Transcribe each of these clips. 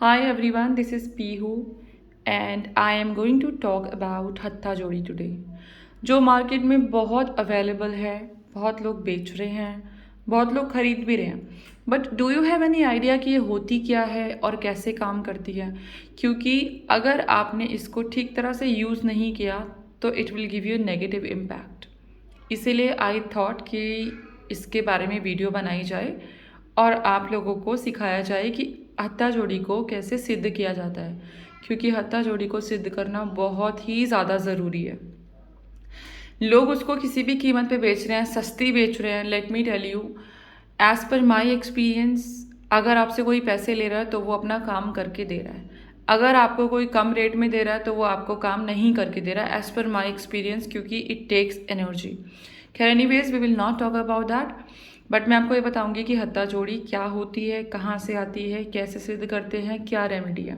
Hi everyone, this is Pihu and I am going to talk about हत्था जोड़ी today जो market में बहुत अवेलेबल है, बहुत लोग बेच रहे हैं, बहुत लोग खरीद भी रहे हैं। But do you have any idea कि ये होती क्या है और कैसे काम करती है? क्योंकि अगर आपने इसको ठीक तरह से यूज़ नहीं किया तो it will give you negative impact. इसीलिए आई थॉट कि इसके बारे में वीडियो बनाई जाए और आप लोगों को सिखाया जाए कि हत्था जोड़ी को कैसे सिद्ध किया जाता है, क्योंकि हत्था जोड़ी को सिद्ध करना बहुत ही ज़्यादा ज़रूरी है। लोग उसको किसी भी कीमत पे बेच रहे हैं, सस्ती बेच रहे हैं। Let me tell you, as per my experience, अगर आपसे कोई पैसे ले रहा है तो वो अपना काम करके दे रहा है। अगर आपको कोई कम रेट में दे रहा है तो वो आपको काम नहीं करके दे रहा है, एज़ पर माई एक्सपीरियंस, क्योंकि इट टेक्स एनर्जी। खैर anyways, we will not talk about that. But मैं आपको ये बताऊंगी कि हत्था जोड़ी क्या होती है, कहाँ से आती है, कैसे सिद्ध करते हैं, क्या रेमेडी है।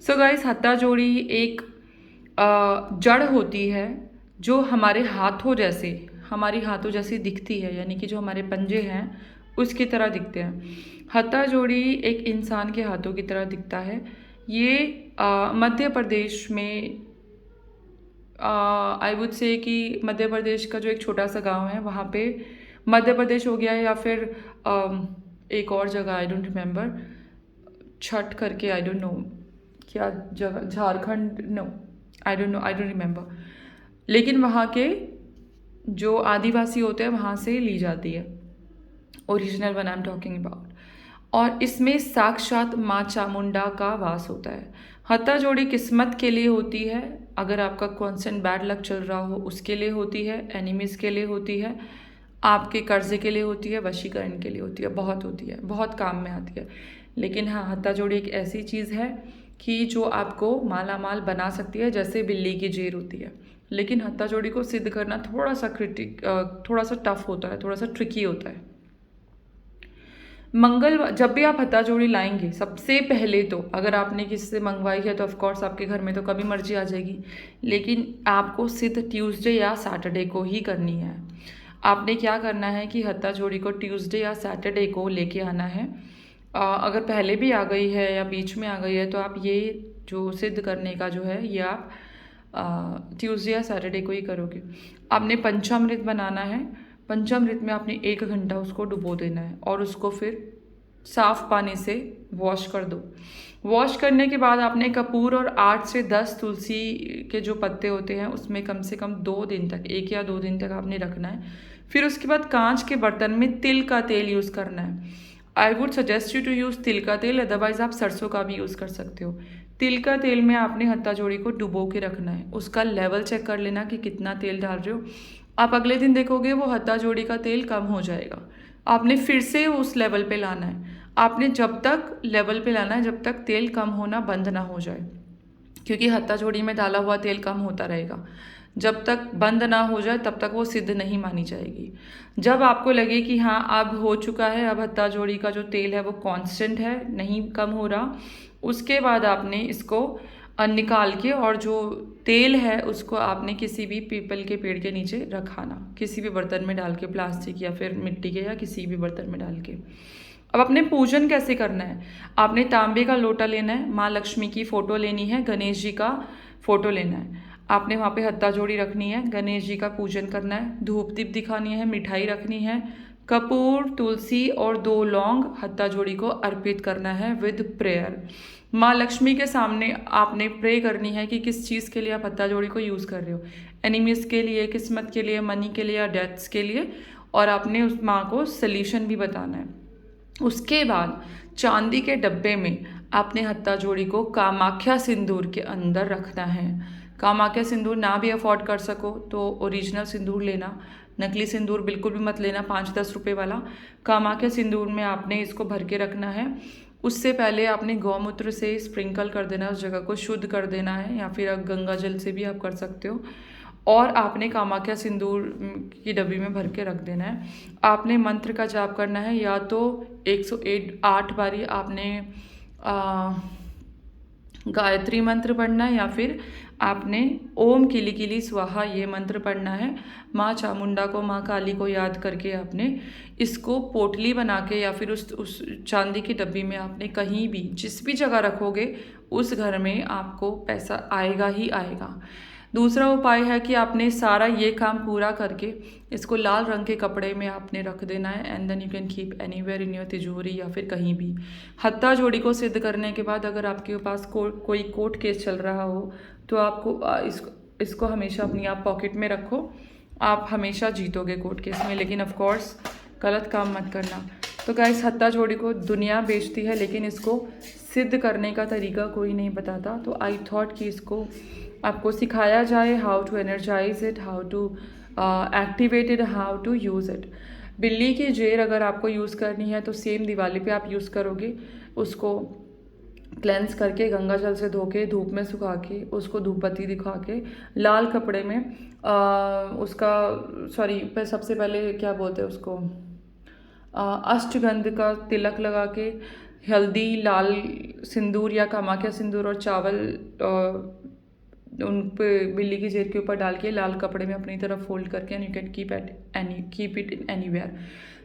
सो गाइस, हत्था जोड़ी एक जड़ होती है जो हमारी हाथों जैसी दिखती है, यानी कि जो हमारे पंजे हैं उसकी तरह दिखते हैं। हत्था जोड़ी एक इंसान के हाथों की तरह दिखता है। ये मध्य प्रदेश में, आई वुड से कि मध्य प्रदेश का जो एक छोटा सा गांव है वहाँ पे, मध्य प्रदेश हो गया है या फिर एक और जगह आई डोंट रिमेम्बर, छठ करके, आई डोंट नो क्या जगह, Jharkhand, no I don't know, I don't remember. लेकिन वहाँ के जो आदिवासी होते हैं वहाँ से ली जाती है, original one I am talking about. और इसमें साक्षात माँ चामुंडा का वास होता है। हत्था जोड़ी किस्मत के लिए होती है, अगर आपका कॉन्स्टेंट बैड लक चल रहा हो उसके लिए होती है, एनिमीज के लिए होती है, आपके कर्जे के लिए होती है, वशीकरण के लिए होती है, बहुत होती है, बहुत काम में आती है। लेकिन हाँ, हत्था जोड़ी एक ऐसी चीज़ है कि जो आपको माला माल बना सकती है, जैसे बिल्ली की जेर होती है। लेकिन हत्था जोड़ी को सिद्ध करना थोड़ा सा टफ होता है, थोड़ा सा ट्रिकी होता है। जब भी आप हत्था जोड़ी लाएंगे, सबसे पहले तो अगर आपने किसी से मंगवाई है तो ऑफकोर्स आपके घर में तो कभी मर्जी आ जाएगी, लेकिन आपको सिद्ध ट्यूसडे या सैटरडे को ही करनी है। आपने क्या करना है कि हत्था जोड़ी को ट्यूसडे या सैटरडे को लेके आना है। अगर पहले भी आ गई है या बीच में आ गई है तो आप ये जो सिद्ध करने का जो है ये आप ट्यूसडे या सैटरडे को ही करोगे। आपने पंचामृत बनाना है। पंचामृत में आपने 1 घंटा उसको डुबो देना है और उसको फिर साफ पानी से वॉश कर दो। वॉश करने के बाद आपने कपूर और 8 से 10 तुलसी के जो पत्ते होते हैं उसमें कम से कम 2 दिन तक, 1 या 2 दिन तक आपने रखना है। फिर उसके बाद कांच के बर्तन में तिल का तेल यूज़ करना है। I would suggest you to use तिल का तेल, अदरवाइज आप सरसों का भी यूज़ कर सकते हो। तिल का तेल में आपने हत्था जोड़ी को डुबो के रखना है, उसका लेवल चेक कर लेना कि कितना तेल डाल रहे हो। आप अगले दिन देखोगे वो हत्था जोड़ी का तेल कम हो जाएगा। आपने फिर से उस लेवल पे लाना है। आपने जब तक लेवल पे लाना है जब तक तेल कम होना बंद ना हो जाए, क्योंकि हत्था जोड़ी में डाला हुआ तेल कम होता रहेगा। जब तक बंद ना हो जाए तब तक वो सिद्ध नहीं मानी जाएगी। जब आपको लगे कि हाँ अब हो चुका है, अब हत्था जोड़ी का जो तेल है वो कांस्टेंट है, नहीं कम हो रहा, उसके बाद आपने इसको निकाल के, और जो तेल है उसको आपने किसी भी पीपल के पेड़ के नीचे रखाना, किसी भी बर्तन में डाल के, प्लास्टिक या फिर मिट्टी के या किसी भी बर्तन में डाल के। अब अपने पूजन कैसे करना है? आपने तांबे का लोटा लेना है, माँ लक्ष्मी की फ़ोटो लेनी है, गणेश जी का फ़ोटो लेना है। आपने वहाँ पे हत्था जोड़ी रखनी है, गणेश जी का पूजन करना है, धूप दीप दिखानी है, मिठाई रखनी है, कपूर, तुलसी और 2 लौंग हत्था जोड़ी को अर्पित करना है विद प्रेयर। माँ लक्ष्मी के सामने आपने प्रे करनी है कि किस चीज़ के लिए आप हत्था जोड़ी को यूज़ कर रहे हो, एनिमीज के लिए, किस्मत के लिए, मनी के लिए या डेथ्स के लिए, और आपने उस माँ को सल्यूशन भी बताना है। उसके बाद चांदी के डब्बे में आपने हत्था जोड़ी को कामाख्या सिंदूर के अंदर रखना है। कामाख्या सिंदूर ना भी अफोर्ड कर सको तो ओरिजिनल सिंदूर लेना, नकली सिंदूर बिल्कुल भी मत लेना, 5-10 रुपये वाला। कामाख्या सिंदूर में आपने इसको भर के रखना है। उससे पहले आपने गौमूत्र से स्प्रिंकल कर देना है, उस जगह को शुद्ध कर देना है, या फिर गंगा जल से भी आप कर सकते हो। और आपने कामाख्या सिंदूर की डब्बी में भर के रख देना है। आपने मंत्र का जाप करना है, या तो 108 बारी आपने गायत्री मंत्र पढ़ना है या फिर आपने ओम किली किली स्वाहा ये मंत्र पढ़ना है। माँ चामुंडा को, माँ काली को याद करके आपने इसको पोटली बना के या फिर उस चांदी की डब्बी में आपने कहीं भी जिस भी जगह रखोगे उस घर में आपको पैसा आएगा ही आएगा। दूसरा उपाय है कि आपने सारा ये काम पूरा करके इसको लाल रंग के कपड़े में आपने रख देना है and then you can keep anywhere in your तिजोरी या फिर कहीं भी। हत्ता जोड़ी को सिद्ध करने के बाद अगर आपके पास कोई कोर्ट केस चल रहा हो तो आपको इसको हमेशा अपनी आप पॉकेट में रखो। आप हमेशा जीतोगे कोर्ट केस में, लेकिन ऑफ कोर्स गलत काम मत करना। तो गाइस, हत्ता जोड़ी को दुनिया बेचती है लेकिन इसको सिद्ध करने का तरीका कोई नहीं बताता। तो आई थॉट कि इसको आपको सिखाया जाए, how to energise it, how to activate it, how to use it. बिल्ली की जेर अगर आपको यूज़ करनी है तो सेम दिवाली पे आप यूज़ करोगे। उसको क्लेंस करके गंगा जल से धो के धूप में सुखा के उसको धूप बत्ती दिखा के लाल कपड़े में सबसे पहले क्या बोलते हैं उसको, अष्टगंध का तिलक लगा के हल्दी, लाल सिंदूर या कामाख्या सिंदूर और चावल उन पे बिल्ली की जेर के ऊपर डाल के लाल कपड़े में अपनी तरफ फोल्ड करके and you can keep it in anywhere.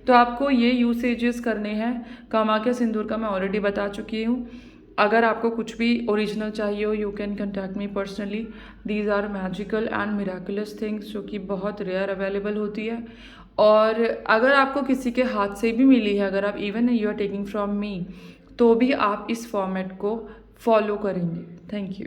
तो आपको ये यूसेजेस करने हैं। कामाख्या सिंदूर का मैं ऑलरेडी बता चुकी हूँ। अगर आपको कुछ भी ओरिजिनल चाहिए हो you can contact me personally. These are magical and miraculous things जो कि बहुत रेयर अवेलेबल होती है। और अगर आपको किसी के हाथ से भी मिली है, अगर आप even you are taking from me, तो भी आप इस फॉर्मेट को फॉलो करेंगे। Thank you.